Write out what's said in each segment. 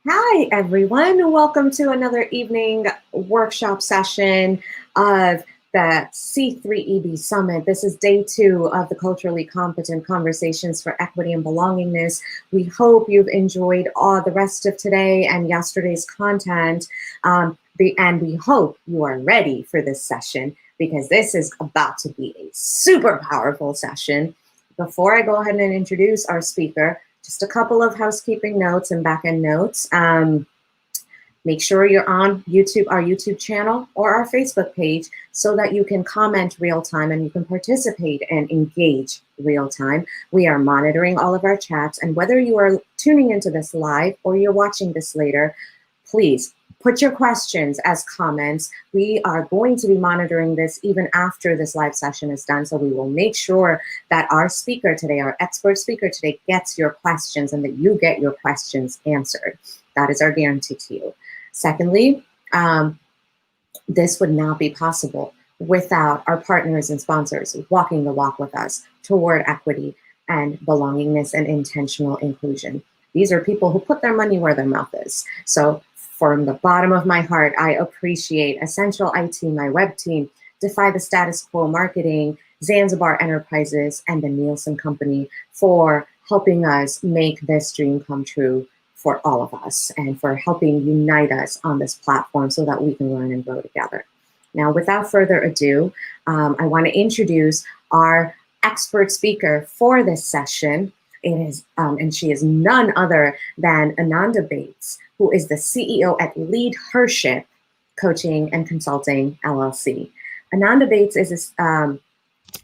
Hi, everyone. Welcome to another evening workshop session of the C3EB Summit. This is day 2 of the Culturally Competent Conversations for Equity and Belongingness. We hope you've enjoyed all the rest of today and yesterday's content, and we hope you are ready for this session because this is about to be a super powerful session. Before I go ahead and introduce our speaker, just a couple of housekeeping notes and back-end notes. Make sure you're on YouTube, our YouTube channel or our Facebook page so that you can comment real time and you can participate and engage real time. We are monitoring all of our chats, and whether you are tuning into this live or you're watching this later, please put your questions as comments. We are going to be monitoring this even after this live session is done, so we will make sure that our speaker today, our expert speaker today, gets your questions and that you get your questions answered. That is our guarantee to you. Secondly, this would not be possible without our partners and sponsors walking the walk with us toward equity and belongingness and intentional inclusion. These are people who put their money where their mouth is. So from the bottom of my heart, I appreciate Essential IT, my web team, Defy the Status Quo Marketing, Zanzibar Enterprises, and the Nielsen Company for helping us make this dream come true for all of us and for helping unite us on this platform so that we can learn and grow together. Now, without further ado, I want to introduce our expert speaker for this session. It is, and she is none other than AhNonda Bates, who is the CEO at LeadHERship Coaching and Consulting, LLC. AhNonda Bates is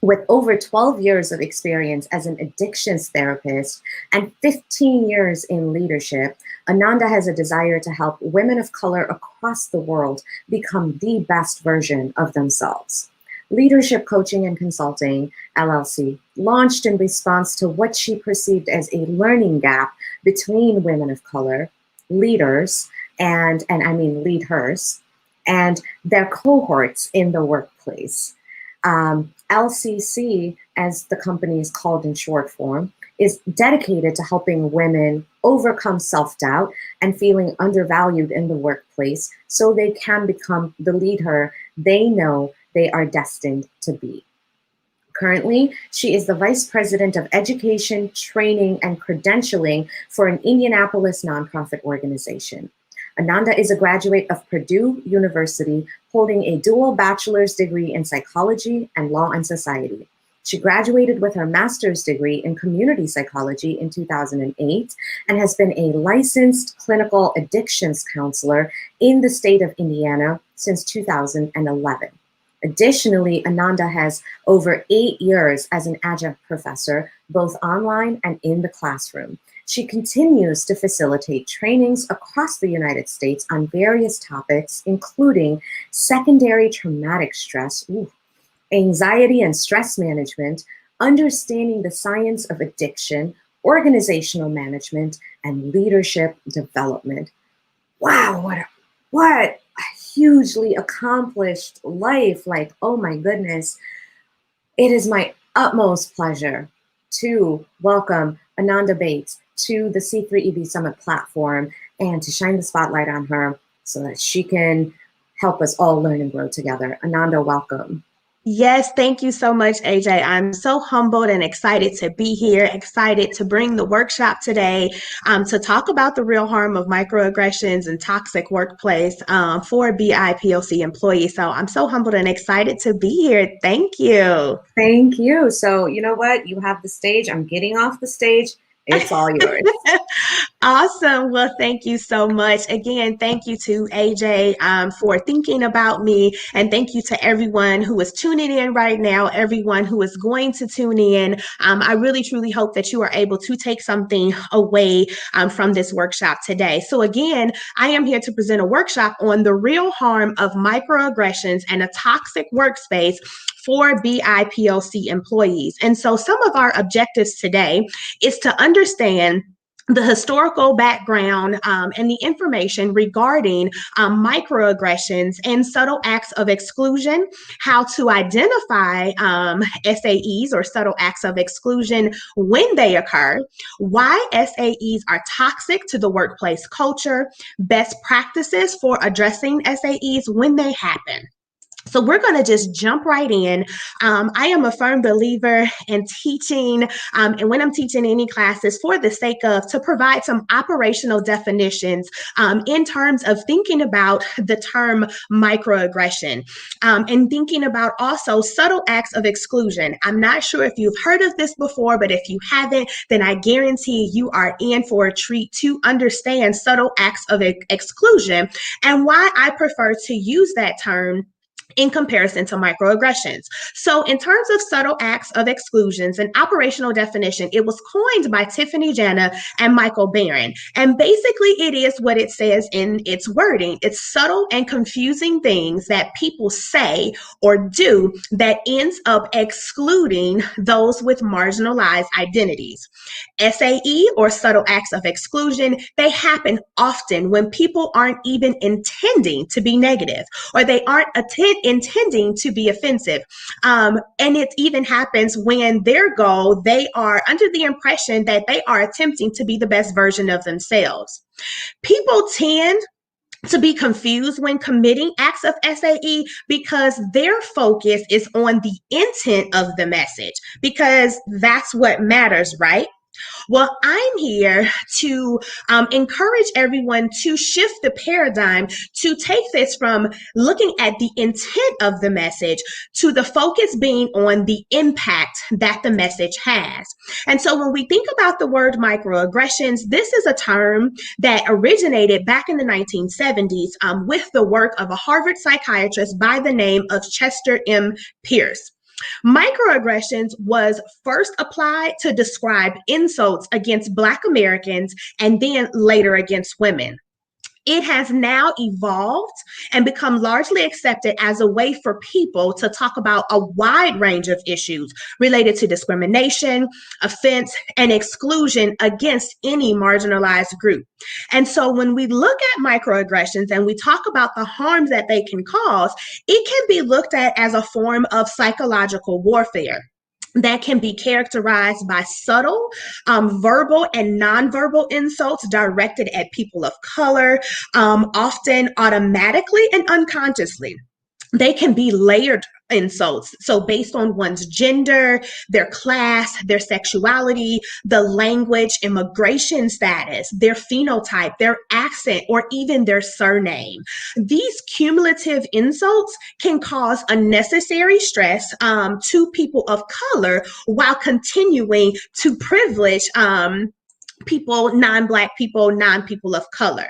with over 12 years of experience as an addictions therapist and 15 years in leadership. AhNonda has a desire to help women of color across the world become the best version of themselves. LeadHERship Coaching and Consulting, LLC, launched in response to what she perceived as a learning gap between women of color, leaders, and I mean LeadHERs, and their cohorts in the workplace. LCC, as the company is called in short form, is dedicated to helping women overcome self-doubt and feeling undervalued in the workplace so they can become the LeadHER they know they are destined to be. Currently, she is the Vice President of Education, Training, and Credentialing for an Indianapolis nonprofit organization. AhNonda is a graduate of Purdue University, holding a dual bachelor's degree in psychology and law and society. She graduated with her master's degree in community psychology in 2008 and has been a licensed clinical addictions counselor in the state of Indiana since 2011. Additionally, AhNonda has over 8 years as an adjunct professor, both online and in the classroom. She continues to facilitate trainings across the United States on various topics, including secondary traumatic stress, anxiety and stress management, understanding the science of addiction, organizational management, and leadership development. Wow, what a hugely accomplished life. Like, oh my goodness. It is my utmost pleasure to welcome AhNonda Bates to the C3EB Summit platform and to shine the spotlight on her so that she can help us all learn and grow together. AhNonda, welcome. Yes, thank you so much, AJ. I'm so humbled and excited to be here, excited to bring the workshop today to talk about the real harm of microaggressions and toxic workplace for BIPOC employees. So I'm so humbled and excited to be here. Thank you. Thank you. So you know what? You have the stage. I'm getting off the stage. It's all yours. Awesome. Well, thank you so much. Again, thank you to AJ for thinking about me. And thank you to everyone who is tuning in right now, everyone who is going to tune in. I really, truly hope that you are able to take something away from this workshop today. So again, I am here to present a workshop on the real harm of microaggressions and a toxic workspace for BIPOC employees. And so some of our objectives today is to understand the historical background and the information regarding microaggressions and subtle acts of exclusion, how to identify SAEs or subtle acts of exclusion when they occur, why SAEs are toxic to the workplace culture, best practices for addressing SAEs when they happen. So we're going to just jump right in. I am a firm believer in teaching, and when I'm teaching any classes, for the sake of to provide some operational definitions in terms of thinking about the term microaggression and thinking about also subtle acts of exclusion. I'm not sure if you've heard of this before, but if you haven't, then I guarantee you are in for a treat to understand subtle acts of exclusion and why I prefer to use that term in comparison to microaggressions. So in terms of subtle acts of exclusions, an operational definition, it was coined by Tiffany Jana and Michael Barron. And basically it is what it says in its wording. It's subtle and confusing things that people say or do that ends up excluding those with marginalized identities. SAE, or subtle acts of exclusion, they happen often when people aren't even intending to be negative, or they aren't intending to be offensive. And it even happens when their goal, they are under the impression that they are attempting to be the best version of themselves. People tend to be confused when committing acts of SAE because their focus is on the intent of the message, because that's what matters, right? Well, I'm here to encourage everyone to shift the paradigm, to take this from looking at the intent of the message to the focus being on the impact that the message has. And so when we think about the word microaggressions, this is a term that originated back in the 1970s with the work of a Harvard psychiatrist by the name of Chester M. Pierce. Microaggressions was first applied to describe insults against Black Americans and then later against women. It has now evolved and become largely accepted as a way for people to talk about a wide range of issues related to discrimination, offense, and exclusion against any marginalized group. And so when we look at microaggressions and we talk about the harms that they can cause, it can be looked at as a form of psychological warfare that can be characterized by subtle, verbal and nonverbal insults directed at people of color, often automatically and unconsciously. They can be layered insults. So based on one's gender, their class, their sexuality, the language, immigration status, their phenotype, their accent, or even their surname. These cumulative insults can cause unnecessary stress to people of color while continuing to privilege people, non-Black people, non-people of color.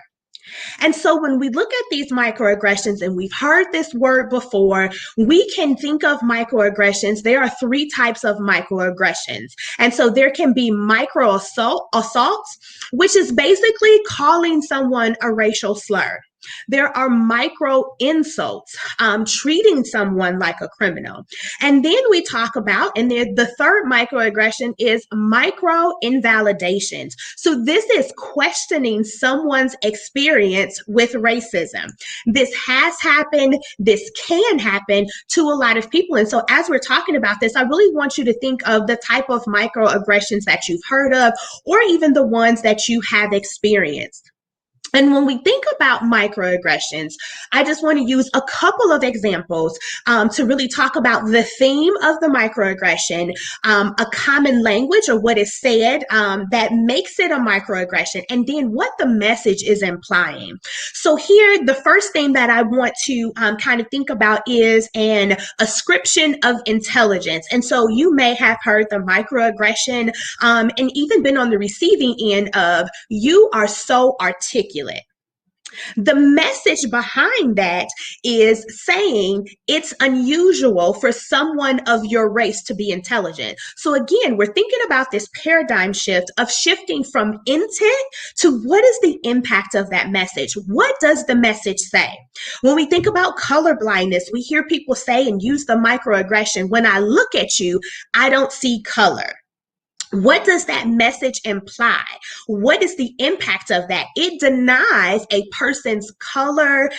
And so when we look at these microaggressions, and we've heard this word before, we can think of microaggressions. There are three types of microaggressions. And so there can be micro assaults, which is basically calling someone a racial slur. There are micro insults, treating someone like a criminal. And then we talk about, and the third microaggression is micro invalidations. So this is questioning someone's experience with racism. This has happened, this can happen to a lot of people. And so as we're talking about this, I really want you to think of the type of microaggressions that you've heard of, or even the ones that you have experienced. And when we think about microaggressions, I just want to use a couple of examples to really talk about the theme of the microaggression, a common language or what is said that makes it a microaggression, and then what the message is implying. So here, the first thing that I want to kind of think about is an ascription of intelligence. And so you may have heard the microaggression and even been on the receiving end of, "You are so articulate." The message behind that is saying it's unusual for someone of your race to be intelligent. So again, we're thinking about this paradigm shift of shifting from intent to what is the impact of that message? What does the message say? When we think about color blindness, we hear people say and use the microaggression, "When I look at you, I don't see color." What does that message imply? What is the impact of that? It denies a person's color,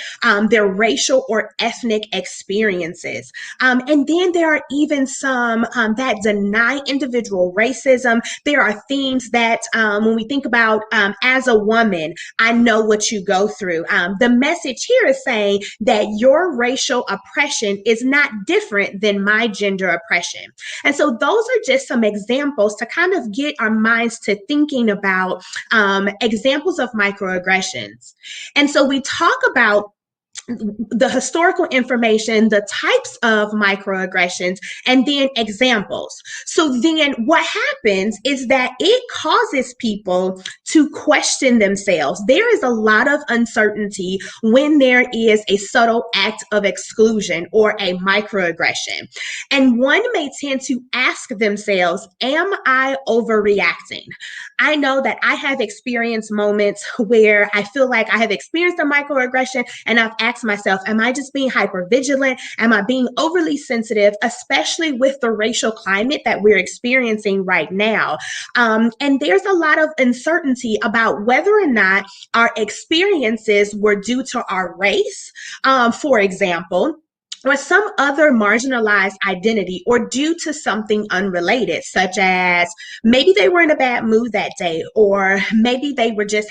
their racial or ethnic experiences. And then there are even some that deny individual racism. There are themes that when we think about as a woman, I know what you go through. The message here is saying that your racial oppression is not different than my gender oppression. And so those are just some examples to kind of get our minds to thinking about examples of microaggressions. And so we talk about the historical information, the types of microaggressions, and then examples. So then what happens is that it causes people to question themselves. There is a lot of uncertainty when there is a subtle act of exclusion or a microaggression. And one may tend to ask themselves, am I overreacting? I know that I have experienced moments where I feel like I have experienced a microaggression and I've asked myself, am I just being hypervigilant? Am I being overly sensitive, especially with the racial climate that we're experiencing right now? And there's a lot of uncertainty about whether or not our experiences were due to our race, for example, or some other marginalized identity, or due to something unrelated, such as maybe they were in a bad mood that day, or maybe they were just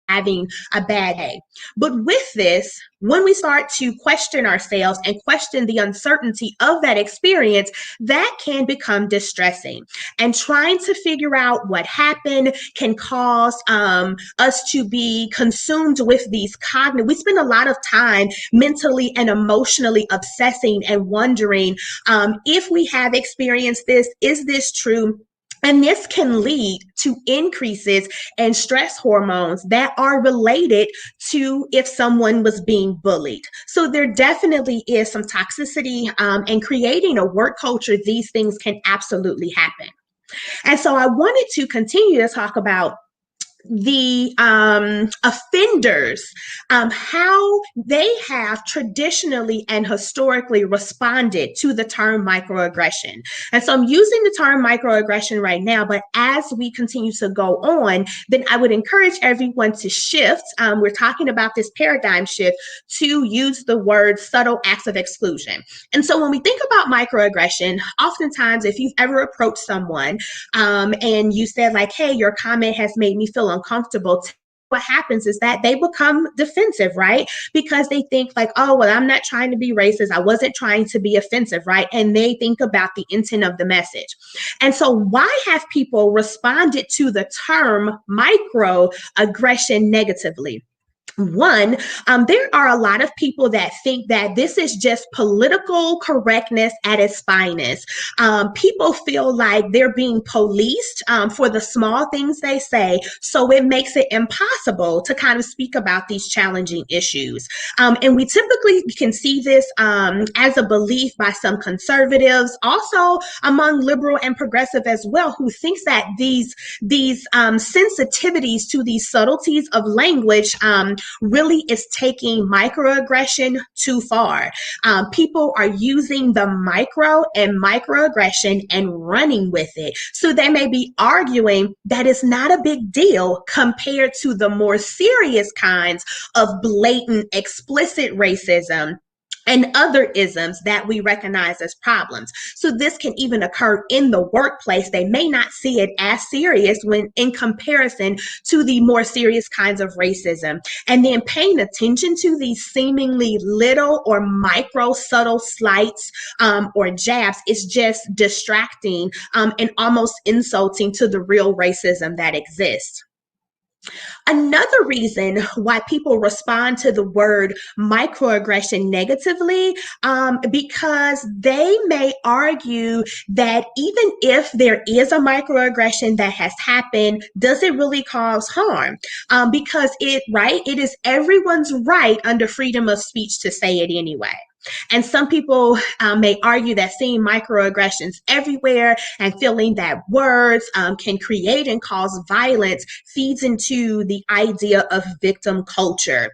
having a bad day. But with this, when we start to question ourselves and question the uncertainty of that experience, that can become distressing. And trying to figure out what happened can cause us to be consumed with these cognitive. We spend a lot of time mentally and emotionally obsessing and wondering if we have experienced this, is this true? And this can lead to increases in stress hormones that are related to if someone was being bullied. So there definitely is some toxicity, and creating a work culture, these things can absolutely happen. And so I wanted to continue to talk about the offenders, how they have traditionally and historically responded to the term microaggression. And so I'm using the term microaggression right now, but as we continue to go on, then I would encourage everyone to shift. We're talking about this paradigm shift to use the word subtle acts of exclusion. And so when we think about microaggression, oftentimes if you've ever approached someone and you said like, hey, your comment has made me feel uncomfortable, what happens is that they become defensive, right? Because they think like, oh, well, I'm not trying to be racist. I wasn't trying to be offensive, right? And they think about the intent of the message. And so why have people responded to the term microaggression negatively? One, there are a lot of people that think that this is just political correctness at its finest. People feel like they're being policed for the small things they say, so it makes it impossible to kind of speak about these challenging issues. And we typically can see this as a belief by some conservatives, also among liberal and progressive as well, who thinks that these sensitivities to these subtleties of language really is taking microaggression too far. People are using the micro and microaggression and running with it. So they may be arguing that it's not a big deal compared to the more serious kinds of blatant, explicit racism and other isms that we recognize as problems. So this can even occur in the workplace. They may not see it as serious when in comparison to the more serious kinds of racism. And then paying attention to these seemingly little or micro subtle slights or jabs is just distracting and almost insulting to the real racism that exists. Another reason why people respond to the word microaggression negatively, because they may argue that even if there is a microaggression that has happened, does it really cause harm? Because it is everyone's right under freedom of speech to say it anyway. And some people may argue that seeing microaggressions everywhere and feeling that words can create and cause violence feeds into the idea of victim culture.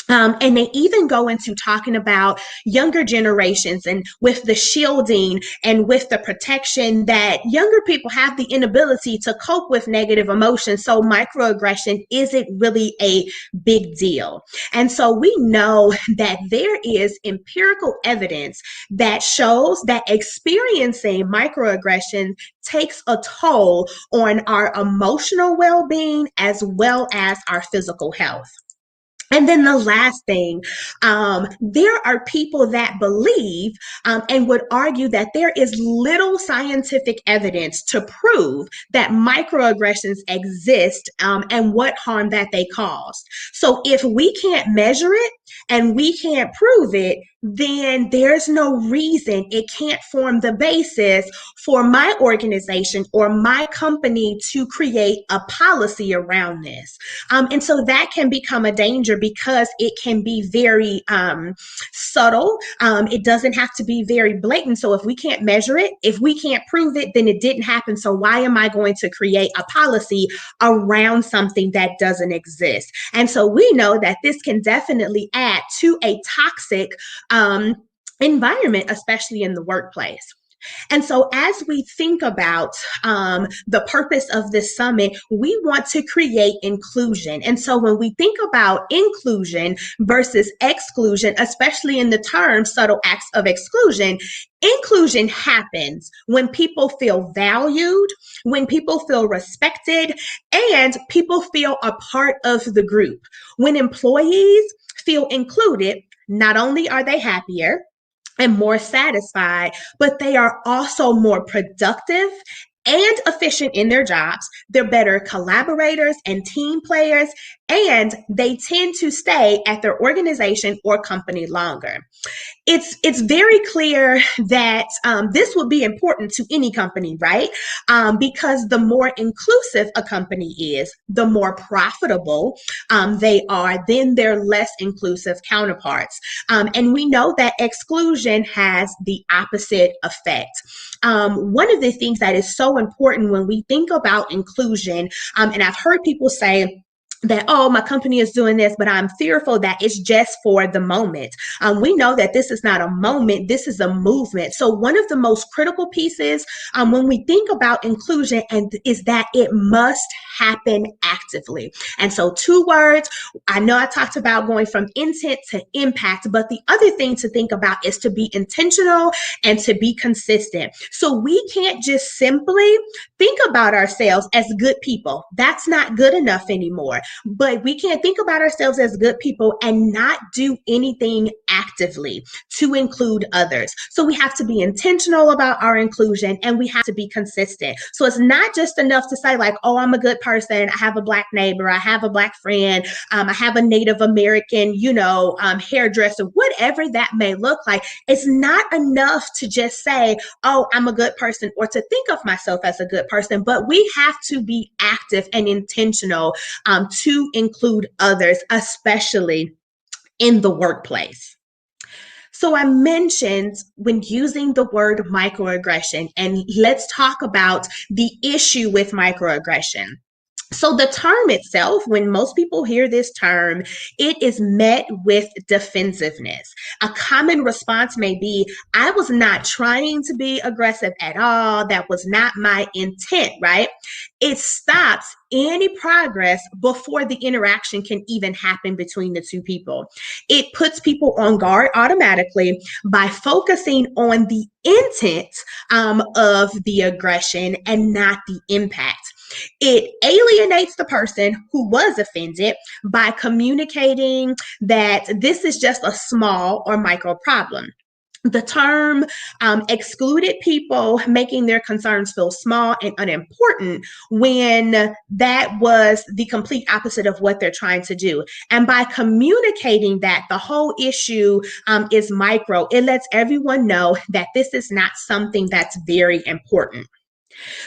And they even go into talking about younger generations and with the shielding and with the protection that younger people have the inability to cope with negative emotions. So microaggression isn't really a big deal. And so we know that there is empirical evidence that shows that experiencing microaggression takes a toll on our emotional well-being as well as our physical health. And then the last thing, there are people that believe and would argue that there is little scientific evidence to prove that microaggressions exist and what harm that they cause. So if we can't measure it and we can't prove it, then there's no reason it can't form the basis for my organization or my company to create a policy around this. And so that can become a danger because it can be very subtle. It doesn't have to be very blatant. So if we can't measure it, if we can't prove it, then it didn't happen. So why am I going to create a policy around something that doesn't exist? And so we know that this can definitely add to a toxic environment, especially in the workplace. And so as we think about the purpose of this summit, we want to create inclusion. And so when we think about inclusion versus exclusion, especially in the term subtle acts of exclusion, inclusion happens when people feel valued, when people feel respected, and people feel a part of the group. When employees feel included, not only are they happier and more satisfied, but they are also more productive and efficient in their jobs. They're better collaborators and team players, and they tend to stay at their organization or company longer. It's very clear that this will be important to any company, right? Because the more inclusive a company is, the more profitable they are than their less inclusive counterparts. And we know that exclusion has the opposite effect. One of the things that is so important when we think about inclusion, and I've heard people say, that, oh, my company is doing this, but I'm fearful that it's just for the moment. We know that this is not a moment, this is a movement. So one of the most critical pieces when we think about inclusion is that it must happen actively. And so 2 words, I know I talked about going from intent to impact, but the other thing to think about is to be intentional and to be consistent. So we can't just simply think about ourselves as good people. That's not good enough anymore. But we can't think about ourselves as good people and not do anything actively to include others. So we have to be intentional about our inclusion and we have to be consistent. So it's not just enough to say like, oh, I'm a good person. I have a Black neighbor. I have a Black friend. I have a Native American, hairdresser, whatever that may look like. It's not enough to just say, oh, I'm a good person, or to think of myself as a good person, but we have to be active and intentional to include others, especially in the workplace. So I mentioned when using the word microaggression, and let's talk about the issue with microaggression. So the term itself, when most people hear this term, it is met with defensiveness. A common response may be, I was not trying to be aggressive at all. That was not my intent, right? It stops any progress before the interaction can even happen between the two people. It puts people on guard automatically by focusing on the intent of the aggression and not the impact. It alienates the person who was offended by communicating that this is just a small or micro problem. The term excluded people, making their concerns feel small and unimportant when that was the complete opposite of what they're trying to do. And by communicating that the whole issue is micro, it lets everyone know that this is not something that's very important.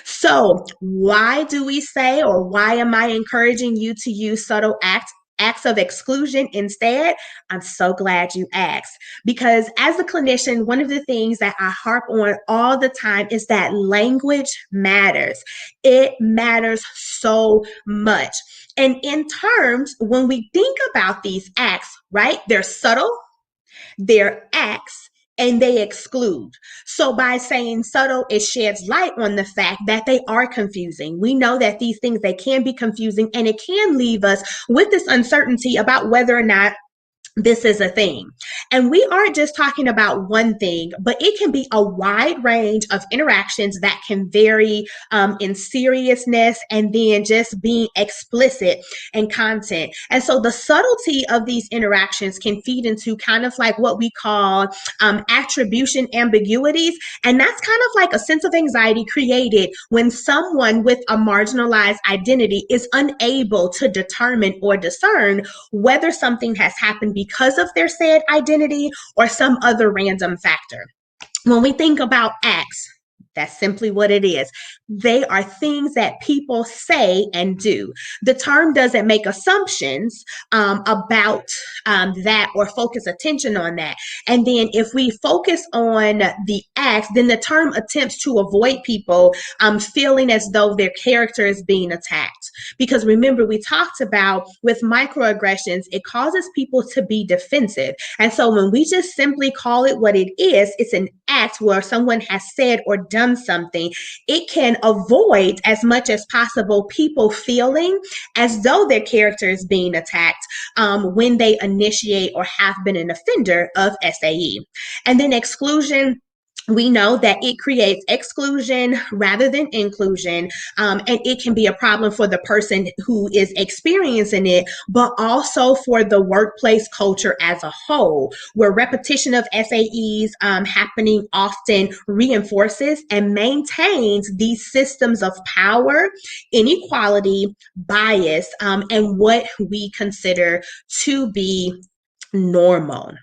So why do we say, or why am I encouraging you to use subtle acts acts of exclusion instead? I'm so glad you asked, because as a clinician, one of the things that I harp on all the time is that language matters. It matters so much. And in terms, when we think about these acts, right, they're subtle, they're acts, and they exclude. So by saying subtle, it sheds light on the fact that they are confusing. We know that these things, they can be confusing, and it can leave us with this uncertainty about whether or not this is a thing. And we aren't just talking about one thing, but it can be a wide range of interactions that can vary in seriousness and then just being explicit in content. And so the subtlety of these interactions can feed into kind of like what we call attribution ambiguities. And that's kind of like a sense of anxiety created when someone with a marginalized identity is unable to determine or discern whether something has happened because of their said identity or some other random factor. When we think about acts, that's simply what it is. They are things that people say and do. The term doesn't make assumptions about that or focus attention on that. And then if we focus on the acts, then the term attempts to avoid people feeling as though their character is being attacked. Because remember, we talked about with microaggressions, it causes people to be defensive. And so when we just simply call it what it is, it's an act where someone has said or done something, it can avoid as much as possible people feeling as though their character is being attacked when they initiate or have been an offender of SAE. And then exclusion, we know that it creates exclusion rather than inclusion, and it can be a problem for the person who is experiencing it, but also for the workplace culture as a whole, where repetition of SAEs happening often reinforces and maintains these systems of power, inequality, bias, and what we consider to be normal.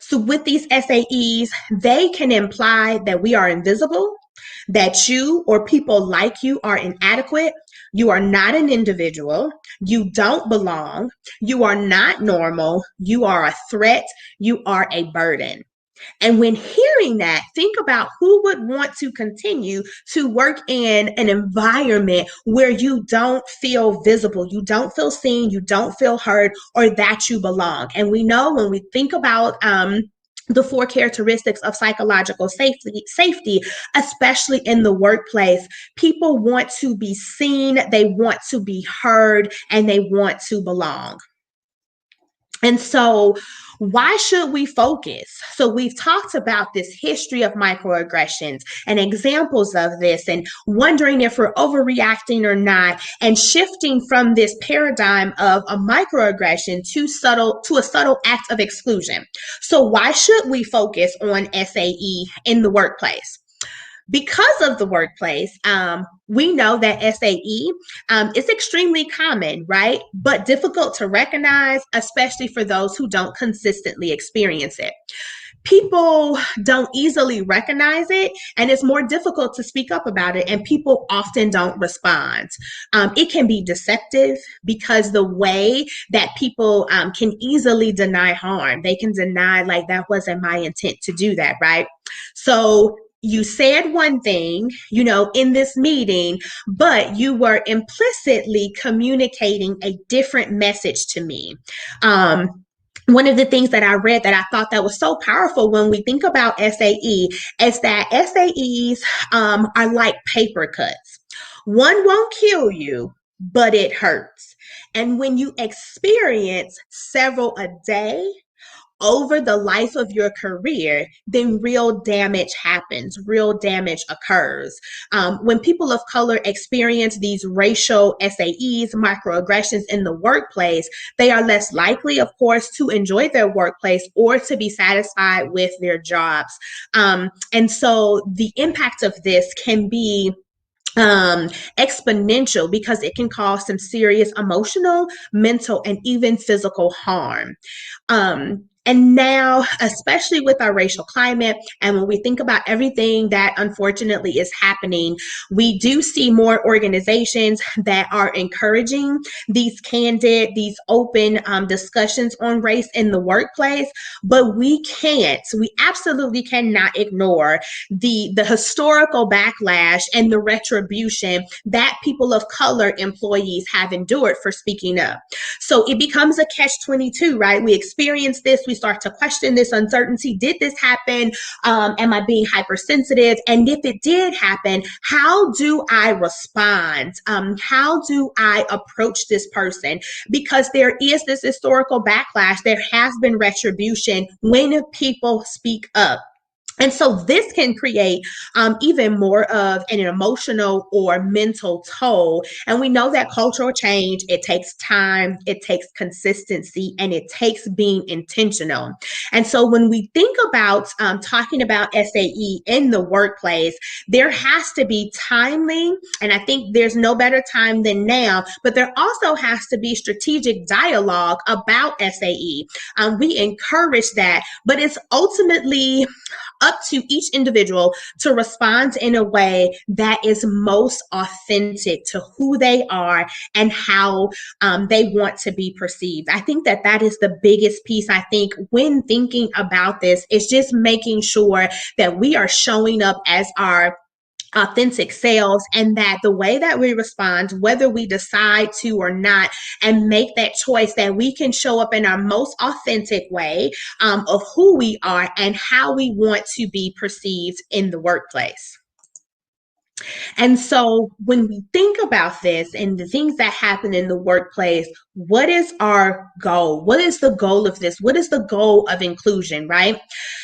So with these SAEs, they can imply that we are invisible, that you or people like you are inadequate, you are not an individual, you don't belong, you are not normal, you are a threat, you are a burden. And when hearing that, think about who would want to continue to work in an environment where you don't feel visible, you don't feel seen, you don't feel heard, or that you belong. And we know when we think about the 4 characteristics of psychological safety, especially in the workplace, people want to be seen, they want to be heard, and they want to belong. And so why should we focus? So we've talked about this history of microaggressions and examples of this and wondering if we're overreacting or not, and shifting from this paradigm of a microaggression to a subtle act of exclusion. So why should we focus on SAE in the workplace? Because of the workplace, we know that SAE is extremely common, right? But difficult to recognize, especially for those who don't consistently experience it. People don't easily recognize it, and it's more difficult to speak up about it, and people often don't respond. It can be deceptive because the way that people can easily deny harm, they can deny like that wasn't my intent to do that, right? So you said one thing, in this meeting, but you were implicitly communicating a different message to me. One of the things that I read that I thought that was so powerful when we think about SAE is that SAEs are like paper cuts. One won't kill you, but it hurts. And when you experience several a day, over the life of your career, then real damage happens, real damage occurs. When people of color experience these racial SAEs, microaggressions in the workplace, they are less likely, of course, to enjoy their workplace or to be satisfied with their jobs. And so the impact of this can be exponential because it can cause some serious emotional, mental, and even physical harm. And now, especially with our racial climate, and when we think about everything that unfortunately is happening, we do see more organizations that are encouraging these candid, these open discussions on race in the workplace. But we absolutely cannot ignore the historical backlash and the retribution that people of color employees have endured for speaking up. So it becomes a catch-22, right? We experience this, we start to question this uncertainty. Did this happen? Am I being hypersensitive? And if it did happen, how do I respond? How do I approach this person? Because there is this historical backlash. There has been retribution when people speak up. And so this can create even more of an emotional or mental toll. And we know that cultural change, it takes time, it takes consistency, and it takes being intentional. And so when we think about talking about SAE in the workplace, there has to be timely, and I think there's no better time than now, but there also has to be strategic dialogue about SAE. We encourage that, but it's ultimately up to each individual to respond in a way that is most authentic to who they are and how they want to be perceived. I think that that is the biggest piece, I think, when thinking about this, is just making sure that we are showing up as our authentic selves, and that the way that we respond, whether we decide to or not, and make that choice, that we can show up in our most authentic way of who we are and how we want to be perceived in the workplace. And so when we think about this and the things that happen in the workplace, what is our goal? What is the goal of this? What is the goal of inclusion, right?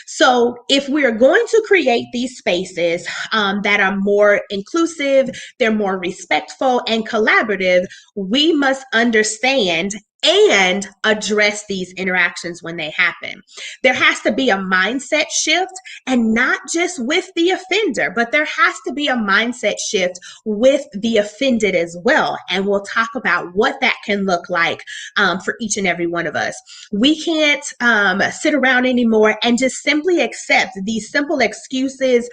So if we're going to create these spaces that are more inclusive, they're more respectful and collaborative, we must understand and address these interactions when they happen. There has to be a mindset shift, and not just with the offender, but there has to be a mindset shift with the offended as well. And we'll talk about what that can look like for each and every one of us. We can't sit around anymore and just simply accept these simple excuses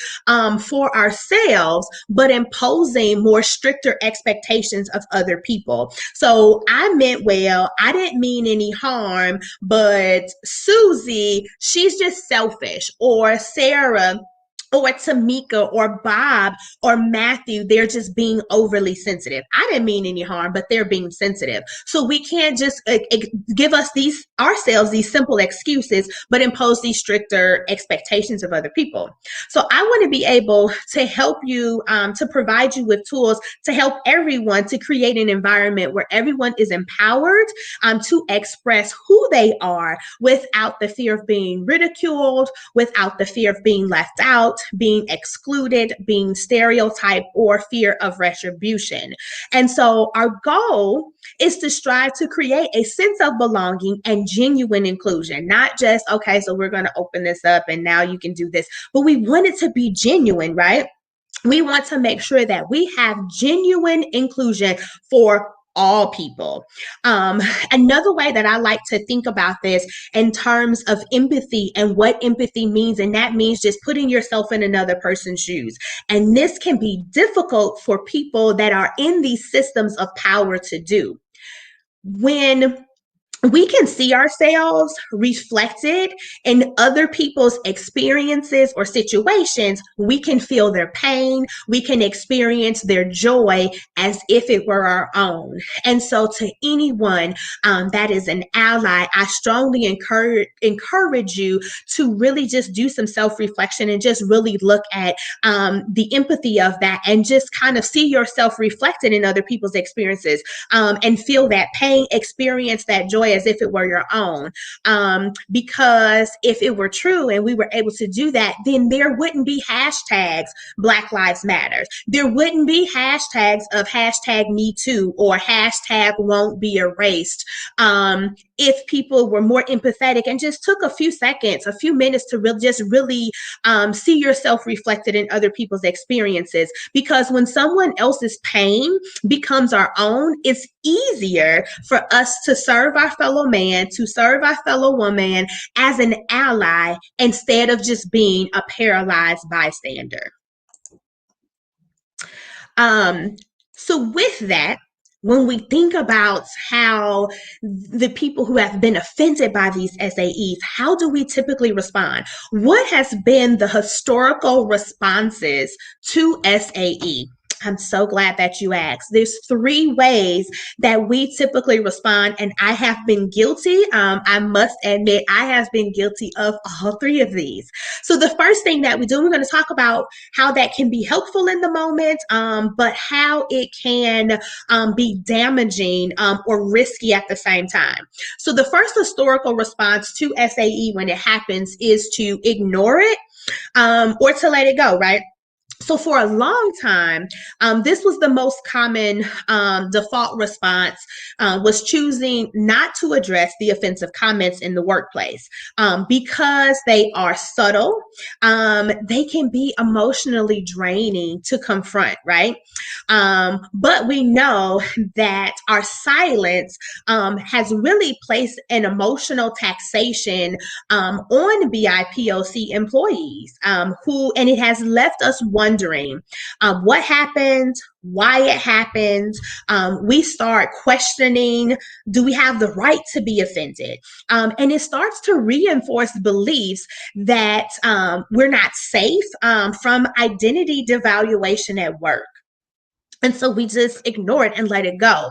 for ourselves, but imposing more stricter expectations of other people. So I meant well, I didn't mean any harm, but Susie, she's just selfish, or Sarah, or Tamika, or Bob, or Matthew, they're just being overly sensitive. I didn't mean any harm, but they're being sensitive. So we can't just give ourselves these simple excuses, but impose these stricter expectations of other people. So I want to be able to help you, to provide you with tools to help everyone to create an environment where everyone is empowered to express who they are without the fear of being ridiculed, without the fear of being left out, being excluded, being stereotyped, or fear of retribution. And so our goal is to strive to create a sense of belonging and genuine inclusion, not just, okay, so we're going to open this up and now you can do this, but we want it to be genuine, right? We want to make sure that we have genuine inclusion for all people. Another way that I like to think about this in terms of empathy and what empathy means, and that means just putting yourself in another person's shoes. And this can be difficult for people that are in these systems of power to do. When we can see ourselves reflected in other people's experiences or situations, we can feel their pain, we can experience their joy as if it were our own. And so to anyone that is an ally, I strongly encourage you to really just do some self-reflection and just really look at the empathy of that, and just kind of see yourself reflected in other people's experiences and feel that pain, experience that joy as if it were your own. Because if it were true and we were able to do that, then there wouldn't be hashtags Black Lives Matter. There wouldn't be hashtags of hashtag Me Too or hashtag Won't Be Erased. If people were more empathetic and just took a few seconds, a few minutes to really see yourself reflected in other people's experiences. Because when someone else's pain becomes our own, it's easier for us to serve our fellow man, to serve our fellow woman as an ally instead of just being a paralyzed bystander. So with that, when we think about how the people who have been offended by these SAEs, how do we typically respond? What has been the historical responses to SAE? I'm so glad that you asked. There's 3 ways that we typically respond, and I have been guilty. I must admit, I have been guilty of all 3 of these. So the first thing that we do, we're going to talk about how that can be helpful in the moment, but how it can be damaging or risky at the same time. So the first historical response to SAE when it happens is to ignore it or to let it go, right? So for a long time, this was the most common default response, was choosing not to address the offensive comments in the workplace because they are subtle. They can be emotionally draining to confront, right? But we know that our silence has really placed an emotional taxation on BIPOC employees and it has left us wondering what happened, why it happened. We start questioning, do we have the right to be offended? And it starts to reinforce beliefs that we're not safe from identity devaluation at work. And so we just ignore it and let it go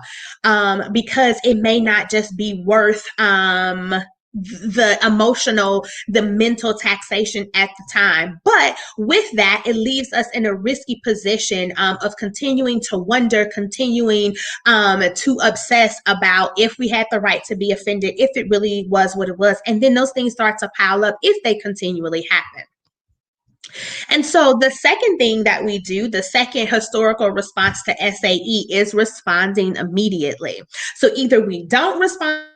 because it may not just be worth the emotional, the mental taxation at the time. But with that, it leaves us in a risky position of continuing to wonder, continuing to obsess about if we had the right to be offended, if it really was what it was. And then those things start to pile up if they continually happen. And so the second thing that we do, the second historical response to SAE is responding immediately. So either we don't respond,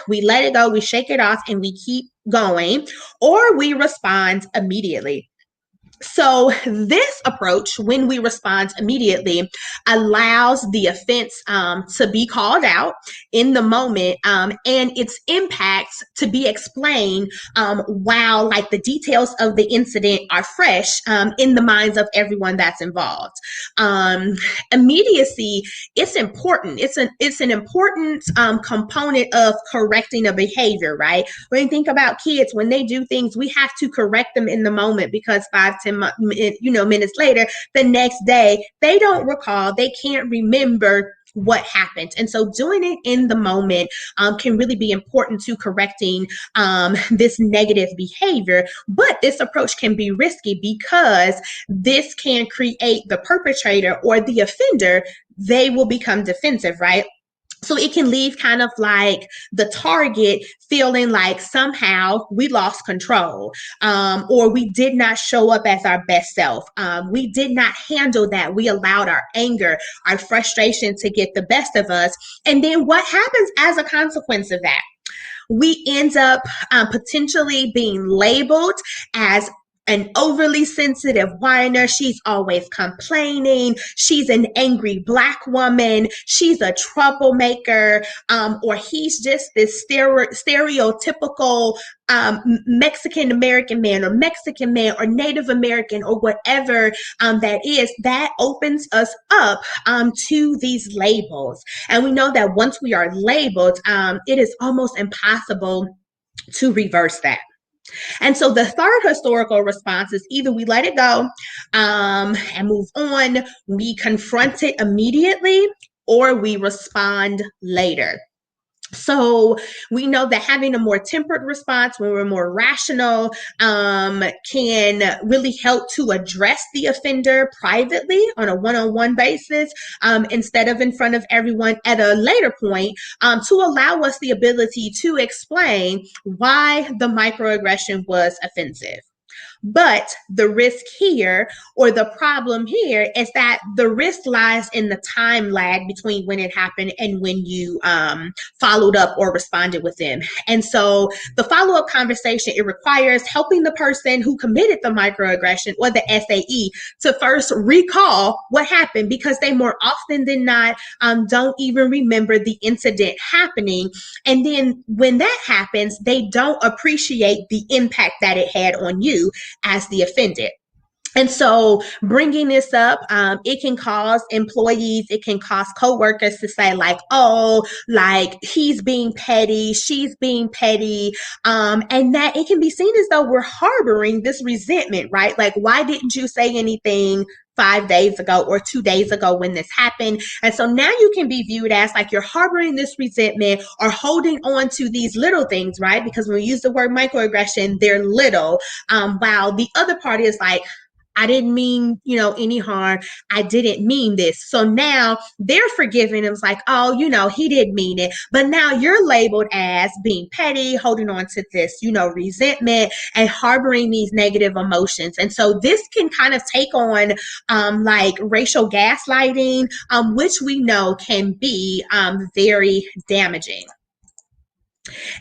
we let it go, we shake it off, and we keep going, or we respond immediately. So this approach, when we respond immediately, allows the offense to be called out in the moment and its impacts to be explained while like the details of the incident are fresh in the minds of everyone that's involved. Immediacy, it's important. It's an important component of correcting a behavior, right? When you think about kids, when they do things, we have to correct them in the moment because 5-10 minutes later, the next day, they don't recall, they can't remember what happened. And so doing it in the moment can really be important to correcting this negative behavior. But this approach can be risky because this can create the perpetrator or the offender, they will become defensive, right? So it can leave kind of like the target feeling like somehow we lost control or we did not show up as our best self. We did not handle that. We allowed our anger, our frustration to get the best of us. And then what happens as a consequence of that? We end up potentially being labeled as an overly sensitive whiner. She's always complaining. She's an angry Black woman. She's a troublemaker. Or he's just this stereotypical Mexican American man or Mexican man or Native American or whatever that is. That opens us up to these labels. And we know that once we are labeled, it is almost impossible to reverse that. And so the third historical response is either we let it go and move on, we confront it immediately, or we respond later. So we know that having a more tempered response, when we're more rational, can really help to address the offender privately on a one-on-one basis instead of in front of everyone at a later point to allow us the ability to explain why the microaggression was offensive. But the risk here, or the problem here, is that the risk lies in the time lag between when it happened and when you followed up or responded with them. And so the follow-up conversation, it requires helping the person who committed the microaggression or the SAE to first recall what happened, because they more often than not don't even remember the incident happening. And then when that happens, they don't appreciate the impact that it had on you as the offended. And so bringing this up, it can cause employees, it can cause coworkers to say like, oh, like he's being petty, she's being petty. And that it can be seen as though we're harboring this resentment, right? Like, why didn't you say anything 5 days ago or 2 days ago when this happened? And so now you can be viewed as like you're harboring this resentment or holding on to these little things, right? Because when we use the word microaggression, they're little, while the other party is like, I didn't mean, any harm. I didn't mean this. So now they're forgiving. It was like, oh, he didn't mean it. But now you're labeled as being petty, holding on to this, resentment and harboring these negative emotions. And so this can kind of take on like racial gaslighting, which we know can be very damaging.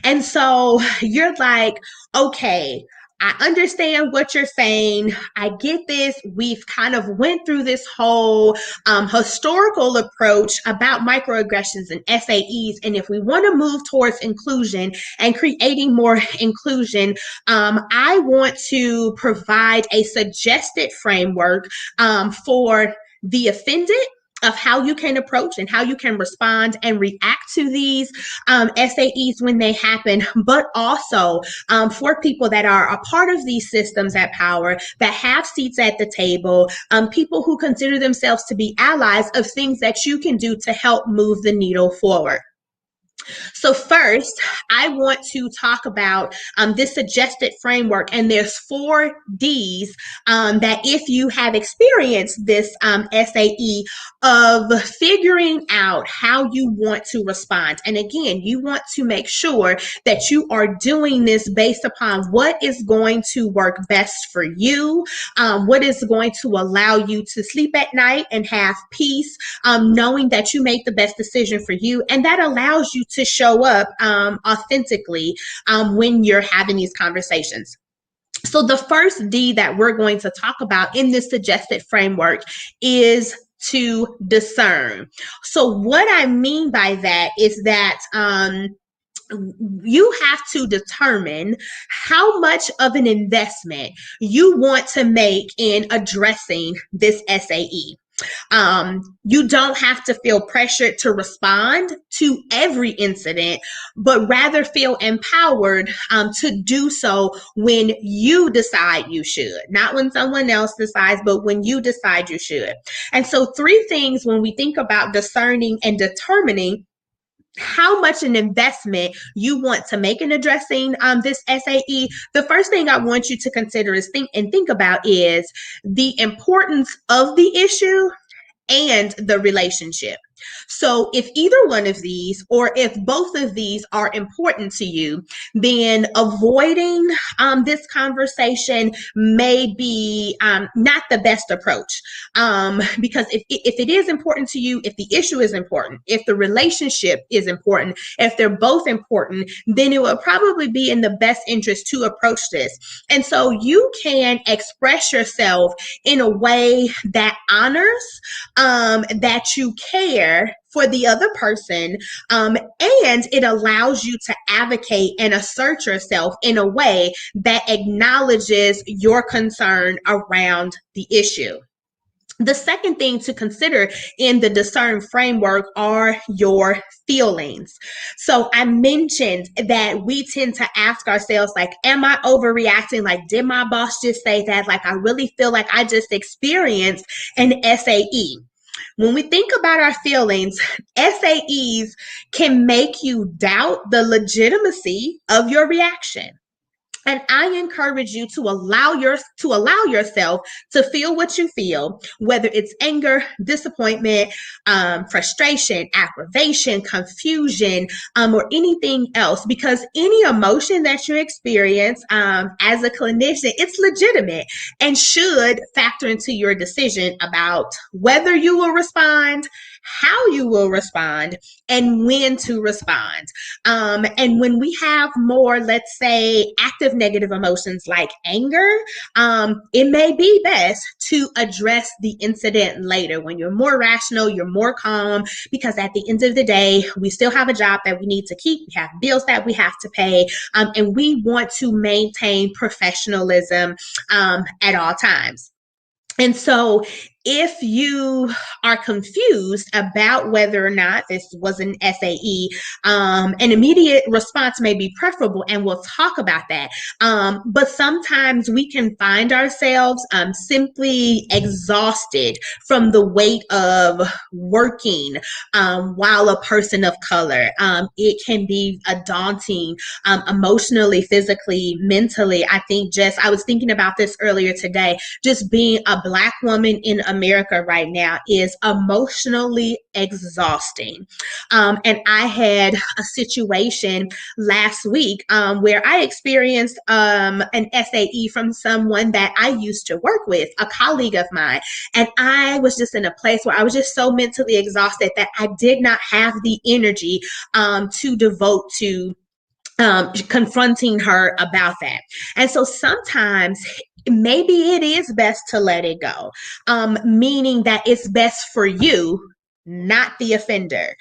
And so you're like, okay, I understand what you're saying. I get this. We've kind of went through this whole historical approach about microaggressions and SAEs. And if we want to move towards inclusion and creating more inclusion, I want to provide a suggested framework for the offended, of how you can approach and how you can respond and react to these SAEs when they happen, but also for people that are a part of these systems at power, that have seats at the table, people who consider themselves to be allies of things that you can do to help move the needle forward. So first, I want to talk about this suggested framework, and there's 4 Ds that if you have experienced this SAE, of figuring out how you want to respond. And again, you want to make sure that you are doing this based upon what is going to work best for you, what is going to allow you to sleep at night and have peace, knowing that you make the best decision for you, and that allows you to show up authentically when you're having these conversations. So the first D that we're going to talk about in this suggested framework is to discern. So what I mean by that is that you have to determine how much of an investment you want to make in addressing this SAE. You don't have to feel pressured to respond to every incident, but rather feel empowered to do so when you decide you should. Not when someone else decides, but when you decide you should. And so 3 things when we think about discerning and determining how much an investment you want to make in addressing this SAE, the first thing I want you to consider is think about is the importance of the issue and the relationship. So if either one of these, or if both of these are important to you, then avoiding this conversation may be not the best approach. Because if it is important to you, if the issue is important, if the relationship is important, if they're both important, then it will probably be in the best interest to approach this. And so you can express yourself in a way that honors that you care for the other person, and it allows you to advocate and assert yourself in a way that acknowledges your concern around the issue. The second thing to consider in the discern framework are your feelings. So I mentioned that we tend to ask ourselves, like, am I overreacting? Like, did my boss just say that? Like, I really feel like I just experienced an SAE. When we think about our feelings, SAEs can make you doubt the legitimacy of your reaction. And I encourage you to allow yourself to feel what you feel, whether it's anger, disappointment, frustration, aggravation, confusion, or anything else, because any emotion that you experience as a clinician, it's legitimate and should factor into your decision about whether you will respond, how you will respond, and when to respond. And when we have more, let's say, active negative emotions like anger, it may be best to address the incident later when you're more rational, you're more calm, because at the end of the day, we still have a job that we need to keep. We have bills that we have to pay, and we want to maintain professionalism at all times. And so if you are confused about whether or not this was an SAE, an immediate response may be preferable, and we'll talk about that. But sometimes we can find ourselves simply exhausted from the weight of working while a person of color. It can be a daunting emotionally, physically, mentally. I was thinking about this earlier today, just being a Black woman in America right now is emotionally exhausting. And I had a situation last week where I experienced an SAE from someone that I used to work with, a colleague of mine. And I was just in a place where I was just so mentally exhausted that I did not have the energy to devote to confronting her about that. And so sometimes maybe it is best to let it go, meaning that it's best for you, not the offender.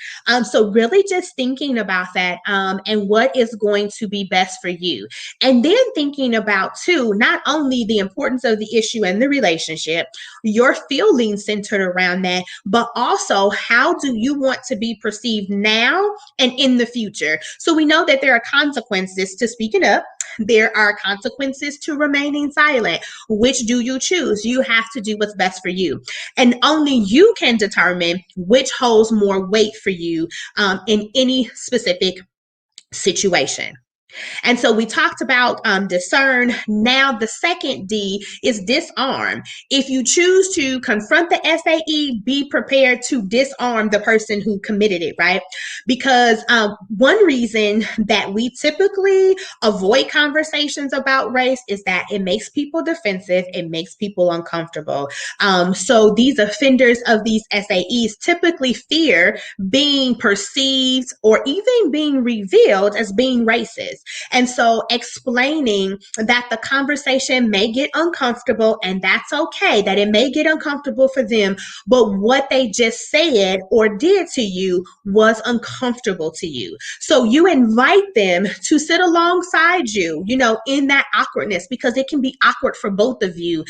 So really just thinking about that and what is going to be best for you. And then thinking about too, not only the importance of the issue and the relationship, your feelings centered around that, but also how do you want to be perceived now and in the future? So we know that there are consequences to speaking up. There are consequences to remaining silent. Which do you choose? You have to do what's best for you. And only you can determine which holds more weight for you in any specific situation. And so we talked about discern. Now the second D is disarm. If you choose to confront the SAE, be prepared to disarm the person who committed it, right? Because one reason that we typically avoid conversations about race is that it makes people defensive, it makes people uncomfortable. So these offenders of these SAEs typically fear being perceived or even being revealed as being racist. And so explaining that the conversation may get uncomfortable, and that's okay, that it may get uncomfortable for them, but what they just said or did to you was uncomfortable to you. So you invite them to sit alongside you, in that awkwardness, because it can be awkward for both of you.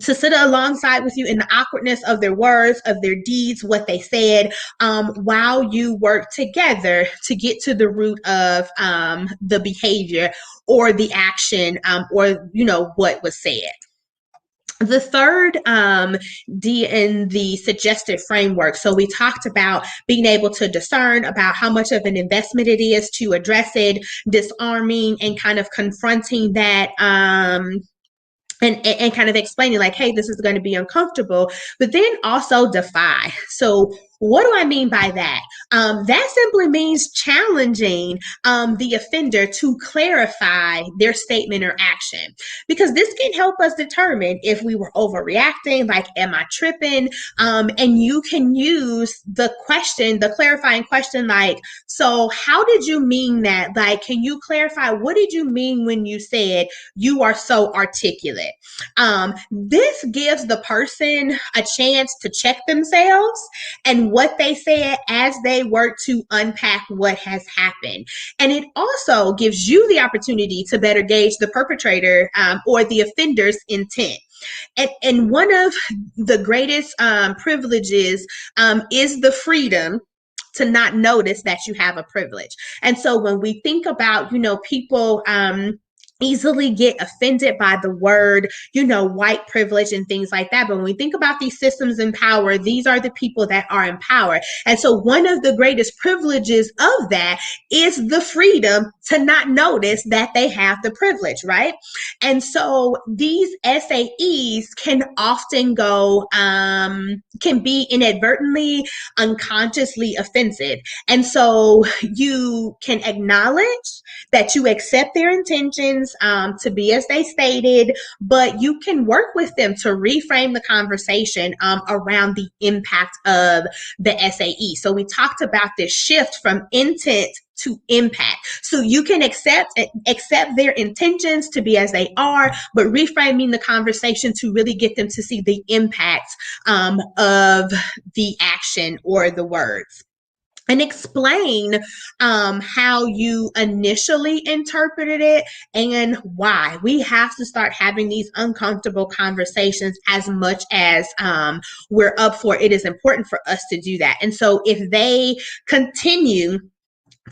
To sit alongside with you in the awkwardness of their words, of their deeds, what they said, while you work together to get to the root of the behavior or the action or what was said. The third D in the suggested framework. So we talked about being able to discern about how much of an investment it is to address it, disarming and kind of confronting that and kind of explaining like, hey, this is going to be uncomfortable, but then also defy. So what do I mean by that? That simply means challenging the offender to clarify their statement or action, because this can help us determine if we were overreacting, like, am I tripping? And you can use the clarifying question, like, so how did you mean that? Like, can you clarify, what did you mean when you said you are so articulate? This gives the person a chance to check themselves and what they said as they work to unpack what has happened. And it also gives you the opportunity to better gauge the perpetrator or the offender's intent. And one of the greatest privileges is the freedom to not notice that you have a privilege. And so when we think about, people easily get offended by the word, white privilege and things like that. But when we think about these systems in power, these are the people that are in power. And so one of the greatest privileges of that is the freedom to not notice that they have the privilege, right? And so these SAEs can often go, can be inadvertently, unconsciously offensive. And so you can acknowledge that you accept their intentions to be as they stated, but you can work with them to reframe the conversation around the impact of the SAE. So we talked about this shift from intent to impact. So you can accept their intentions to be as they are, but reframing the conversation to really get them to see the impact of the action or the words. And explain how you initially interpreted it and why. We have to start having these uncomfortable conversations as much as we're up for. It is important for us to do that. And so if they continue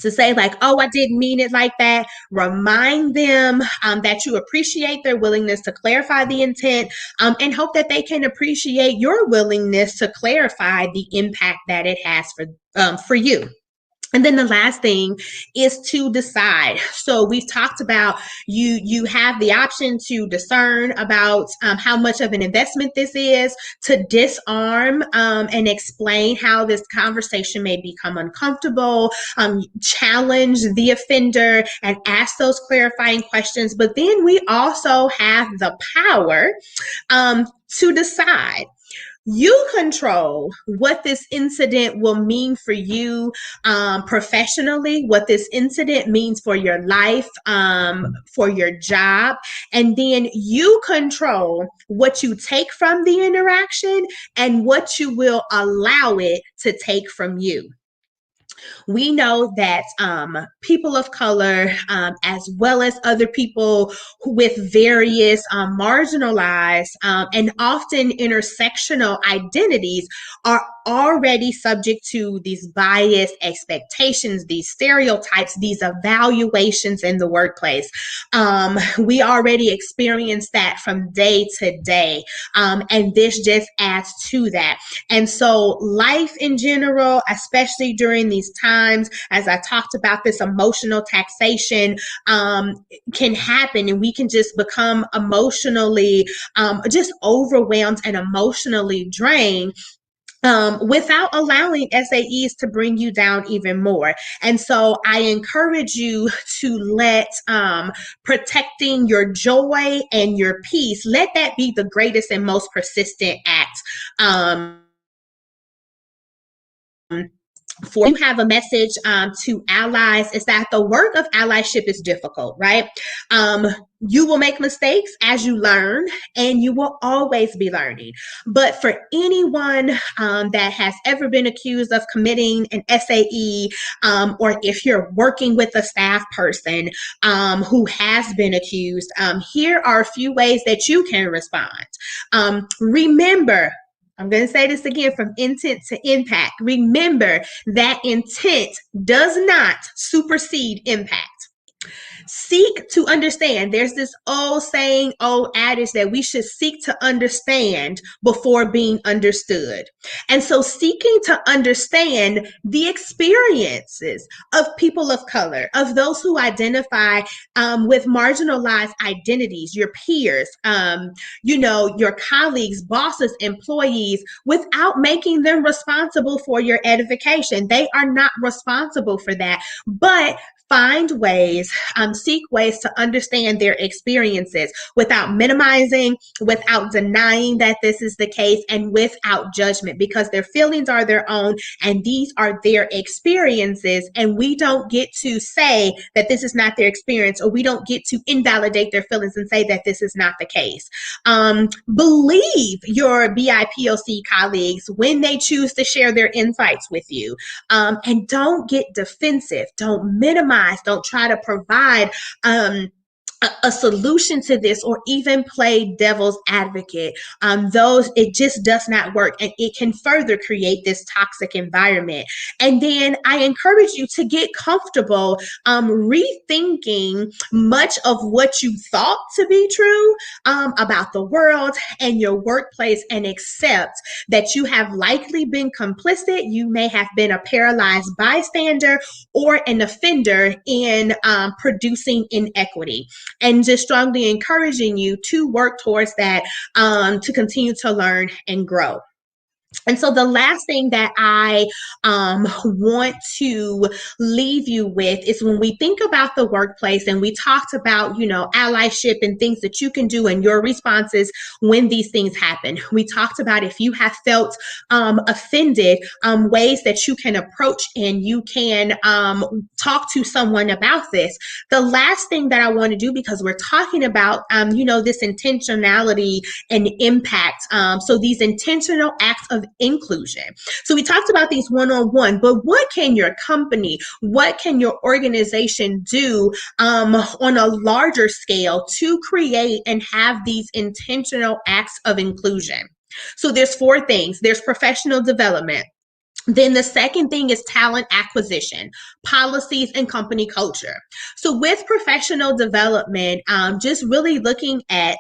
to say like, oh, I didn't mean it like that, remind them that you appreciate their willingness to clarify the intent and hope that they can appreciate your willingness to clarify the impact that it has for you. And then the last thing is to decide. So we've talked about you have the option to discern about how much of an investment this is, to disarm and explain how this conversation may become uncomfortable, challenge the offender and ask those clarifying questions. But then we also have the power to decide. You control what this incident will mean for you professionally, what this incident means for your life, for your job, and then you control what you take from the interaction and what you will allow it to take from you. We know that people of color, as well as other people with various marginalized and often intersectional identities, are already subject to these biased expectations, these stereotypes, these evaluations in the workplace. We already experience that from day to day, and this just adds to that. And so life in general, especially during these times, as I talked about, this emotional taxation can happen, and we can just become emotionally just overwhelmed and emotionally drained without allowing SAEs to bring you down even more. And so I encourage you to let protecting your joy and your peace, let that be the greatest and most persistent act. For you have a message to allies is that the work of allyship is difficult, right? You will make mistakes as you learn, and you will always be learning. But for anyone that has ever been accused of committing an SAE, or if you're working with a staff person who has been accused, here are a few ways that you can respond. Remember, I'm going to say this again, from intent to impact. Remember that intent does not supersede impact. Seek to understand. There's this old saying, old adage that we should seek to understand before being understood. And so seeking to understand the experiences of people of color, of those who identify with marginalized identities, your peers, your colleagues, bosses, employees, without making them responsible for your edification. They are not responsible for that, but find ways, seek ways to understand their experiences without minimizing, without denying that this is the case, and without judgment, because their feelings are their own and these are their experiences. And we don't get to say that this is not their experience, or we don't get to invalidate their feelings and say that this is not the case. Believe your BIPOC colleagues when they choose to share their insights with you, and don't get defensive. Don't minimize. Don't try to provide a solution to this, or even play devil's advocate. Those, it just does not work, and it can further create this toxic environment. And then I encourage you to get comfortable rethinking much of what you thought to be true about the world and your workplace, and accept that you have likely been complicit. You may have been a paralyzed bystander or an offender in producing inequity, and just strongly encouraging you to work towards that, to continue to learn and grow. And so the last thing that I want to leave you with is, when we think about the workplace, and we talked about, allyship and things that you can do and your responses when these things happen. We talked about, if you have felt offended, ways that you can approach and you can talk to someone about this. The last thing that I want to do, because we're talking about, this intentionality and impact. So these intentional acts of inclusion. So we talked about these one-on-one, but what can your company, what can your organization do on a larger scale to create and have these intentional acts of inclusion? So there's 4 things. There's professional development. Then the second thing is talent acquisition, policies, and company culture. So with professional development, just really looking at,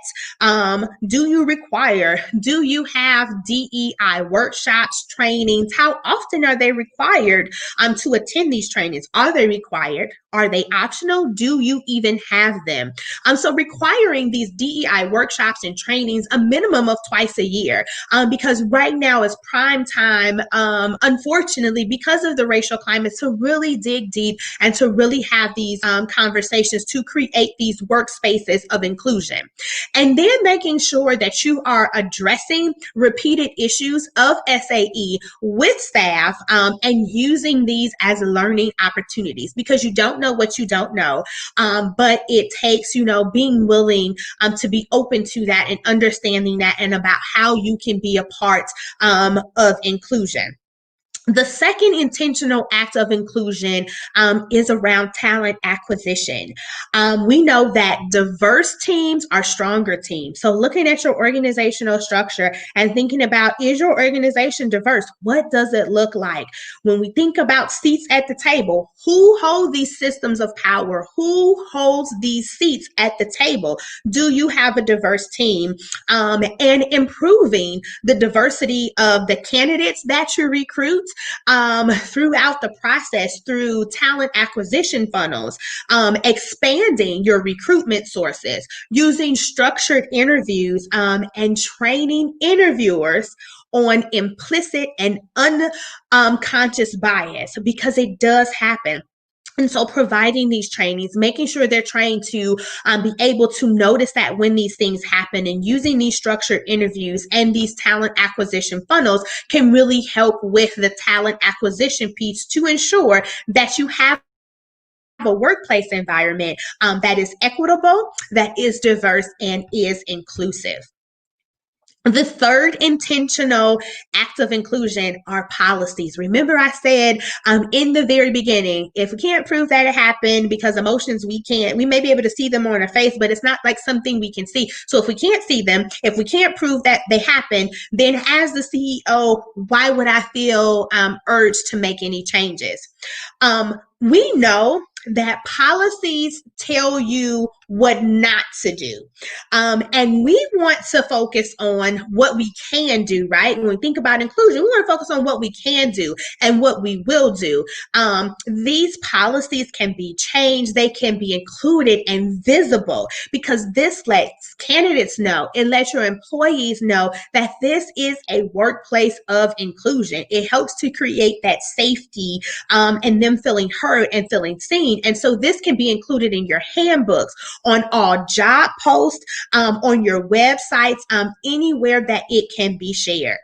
do you have DEI workshops, trainings? How often are they required to attend these trainings? Are they required? Are they optional? Do you even have them? So requiring these DEI workshops and trainings a minimum of twice a year, because right now is prime time, unfortunately, because of the racial climate, to really dig deep and to really have these conversations to create these workspaces of inclusion. And then making sure that you are addressing repeated issues of SAE with staff, and using these as learning opportunities, because you don't know what you don't know, but it takes, being willing to be open to that and understanding that, and about how you can be a part of inclusion. The second intentional act of inclusion is around talent acquisition. We know that diverse teams are stronger teams. So looking at your organizational structure and thinking about, is your organization diverse? What does it look like? When we think about seats at the table, who hold these systems of power? Who holds these seats at the table? Do you have a diverse team? And improving the diversity of the candidates that you recruit throughout the process, through talent acquisition funnels, expanding your recruitment sources, using structured interviews, and training interviewers on implicit and unconscious bias, because it does happen. And so providing these trainings, making sure they're trained to be able to notice that when these things happen, and using these structured interviews and these talent acquisition funnels can really help with the talent acquisition piece, to ensure that you have a workplace environment that is equitable, that is diverse, and is inclusive. The third intentional act of inclusion are policies. Remember, I said in the very beginning, if we can't prove that it happened, because emotions, we may be able to see them on our face, but it's not like something we can see. So if we can't see them, if we can't prove that they happen, then as the CEO, why would I feel urged to make any changes? We know that policies tell you what not to do. And we want to focus on what we can do, right? When we think about inclusion, we want to focus on what we can do and what we will do. These policies can be changed, they can be included and visible, because this lets candidates know, it lets your employees know that this is a workplace of inclusion. It helps to create that safety and them feeling heard and feeling seen. And so this can be included in your handbooks, on all job posts, on your websites, anywhere that it can be shared.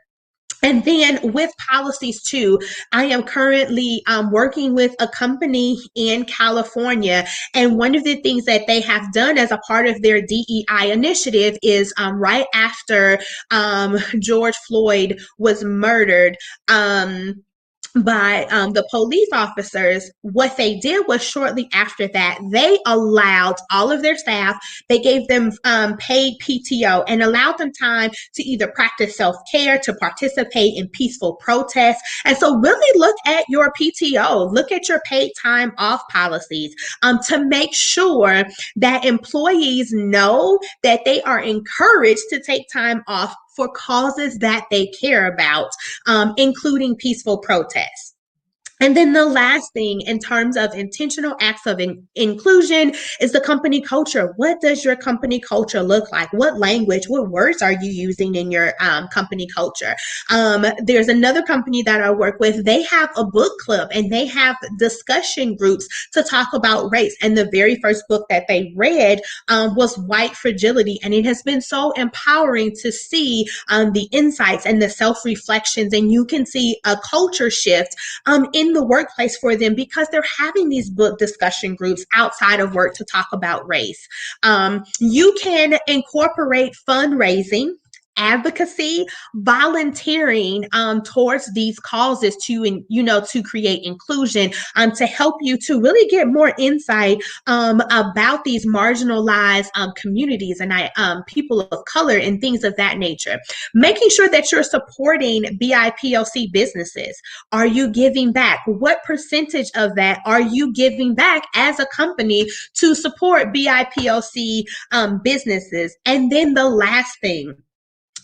And then with policies too, I am currently working with a company in California. And one of the things that they have done as a part of their DEI initiative is right after George Floyd was murdered, by the police officers, what they did was shortly after that, they allowed all of their staff, they gave them paid PTO and allowed them time to either practice self-care, to participate in peaceful protests. And so really look at your PTO, look at your paid time off policies to make sure that employees know that they are encouraged to take time off for causes that they care about, including peaceful protests. And then the last thing in terms of intentional acts of inclusion is the company culture. What does your company culture look like? What language, what words are you using in your company culture? There's another company that I work with. They have a book club and they have discussion groups to talk about race. And the very first book that they read was White Fragility. And it has been so empowering to see the insights and the self-reflections. And you can see a culture shift in the workplace for them because they're having these book discussion groups outside of work to talk about race. You can incorporate fundraising, advocacy, volunteering towards these causes to create inclusion, to help you to really get more insight about these marginalized communities and people of color and things of that nature. Making sure that you're supporting BIPOC businesses. Are you giving back? What percentage of that are you giving back as a company to support BIPOC businesses? And then the last thing,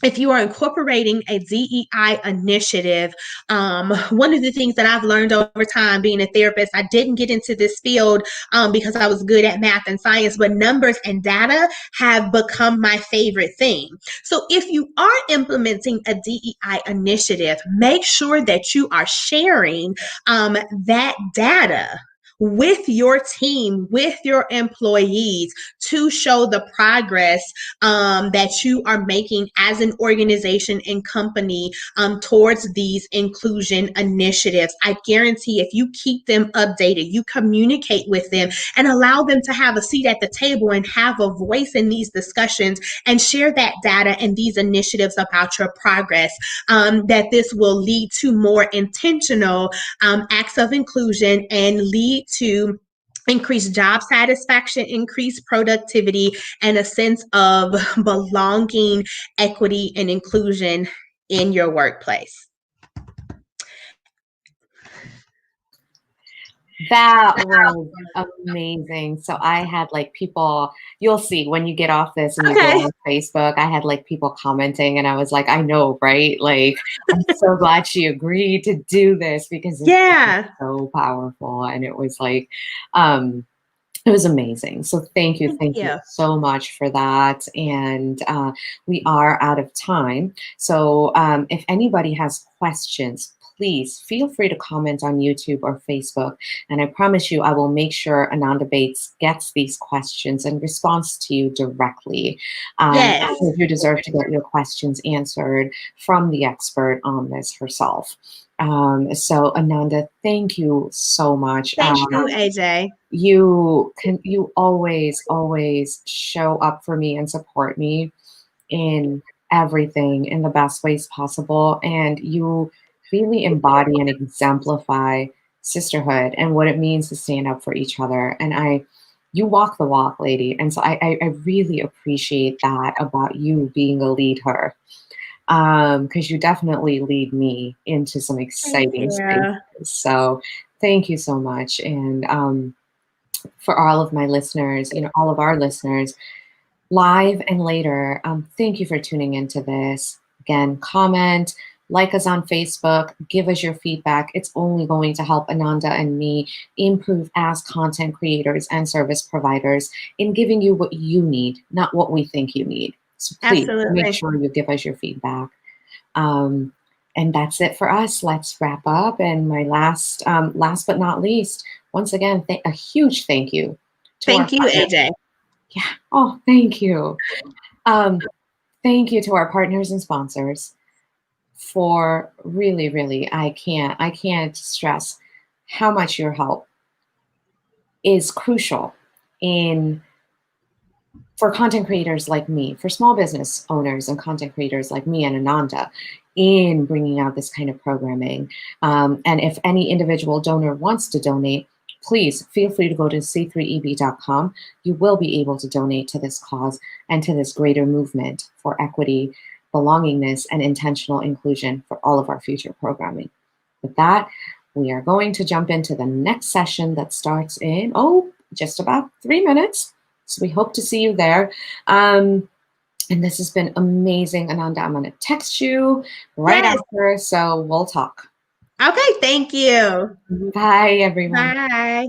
if you are incorporating a DEI initiative, one of the things that I've learned over time being a therapist, I didn't get into this field because I was good at math and science, but numbers and data have become my favorite thing. So if you are implementing a DEI initiative, make sure that you are sharing that data with your team, with your employees, to show the progress that you are making as an organization and company towards these inclusion initiatives. I guarantee if you keep them updated, you communicate with them and allow them to have a seat at the table and have a voice in these discussions and share that data and these initiatives about your progress, that this will lead to more intentional acts of inclusion and lead to increased job satisfaction, increased productivity, and a sense of belonging, equity, and inclusion in your workplace. That was amazing. So I had like people, you'll see when you get off this and you go on Facebook, I had like people commenting and I was like, I know, right? Like, I'm so glad she agreed to do this because it's so powerful. And it was like, it was amazing. So thank you so much for that. And we are out of time. So if anybody has questions, please feel free to comment on YouTube or Facebook. And I promise you, I will make sure AhNonda Bates gets these questions and responds to you directly. Because you deserve to get your questions answered from the expert on this herself. So AhNonda, thank you so much. Thank you, AJ. You always show up for me and support me in everything in the best ways possible. And you really embody and exemplify sisterhood and what it means to stand up for each other. And you walk the walk, lady. And so I really appreciate that about you being a LeadHER. Because you definitely lead me into some exciting spaces. So thank you so much. And for all of my listeners, all of our listeners, live and later, thank you for tuning into this. Again, comment, like us on Facebook, give us your feedback. It's only going to help AhNonda and me improve as content creators and service providers in giving you what you need, not what we think you need. So please make sure you give us your feedback. And that's it for us. Let's wrap up. And my last but not least, once again, a huge thank you. Thank you, AJ. Yeah. Oh, thank you. Thank you to our partners and sponsors for really, I can't stress how much your help is crucial in for content creators like me, for small business owners and content creators like me and AhNonda, in bringing out this kind of programming. And if any individual donor wants to donate, please feel free to go to c3eb.com. You will be able to donate to this cause and to this greater movement for equity, belongingness, and intentional inclusion for all of our future programming. With that, we are going to jump into the next session that starts in, just about 3 minutes. So we hope to see you there. And this has been amazing, AhNonda. I'm going to text you right after, so we'll talk. Okay, thank you. Bye, everyone. Bye.